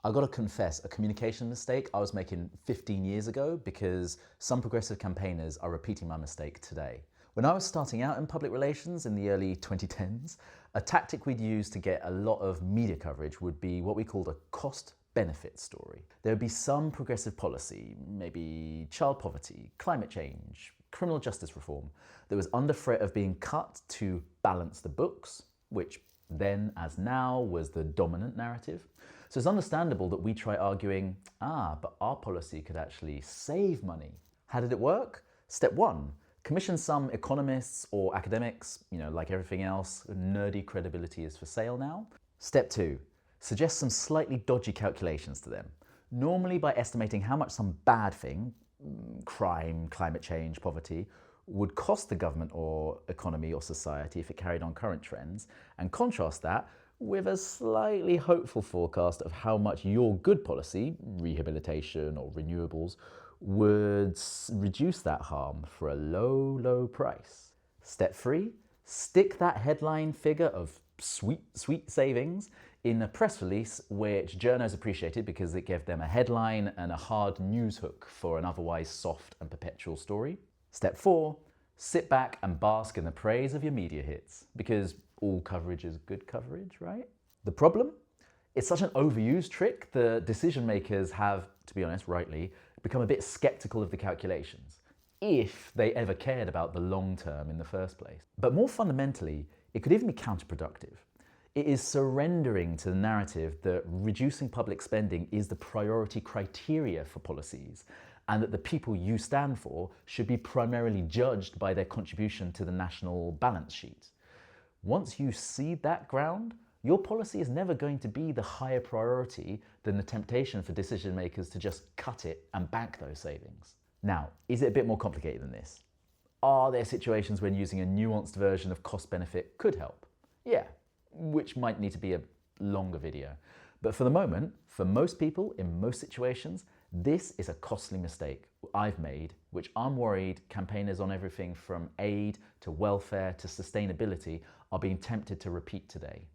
I gotta confess, a communication mistake I was making 15 years ago because some progressive campaigners are repeating my mistake today. When I was starting out in public relations in the early 2010s, a tactic we'd use to get a lot of media coverage would be what we called a cost-benefit story. There would be some progressive policy, maybe child poverty, climate change, criminal justice reform, that was under threat of being cut to balance the books, which then as now was the dominant narrative. So it's understandable that we try arguing, but our policy could actually save money. How did it work? Step one, commission some economists or academics, like everything else, nerdy credibility is for sale now. Step two, suggest some slightly dodgy calculations to them, normally by estimating how much some bad thing, crime, climate change, poverty, would cost the government or economy or society if it carried on current trends, and contrast that with a slightly hopeful forecast of how much your good policy, rehabilitation or renewables, would reduce that harm for a low, low price. Step three, stick that headline figure of sweet, sweet savings in a press release which journos appreciated because it gave them a headline and a hard news hook for an otherwise soft and perpetual story. Step four, sit back and bask in the praise of your media hits, because all coverage is good coverage, right? The problem? It's such an overused trick that decision makers have, to be honest, rightly, become a bit skeptical of the calculations, if they ever cared about the long term in the first place. But more fundamentally, it could even be counterproductive. It is surrendering to the narrative that reducing public spending is the priority criteria for policies, and that the people you stand for should be primarily judged by their contribution to the national balance sheet. Once you cede that ground, your policy is never going to be the higher priority than the temptation for decision makers to just cut it and bank those savings. Now, is it a bit more complicated than this? Are there situations when using a nuanced version of cost benefit could help? Yeah, which might need to be a longer video. But for the moment, for most people in most situations, this is a costly mistake I've made, which I'm worried campaigners on everything from aid to welfare to sustainability are being tempted to repeat today.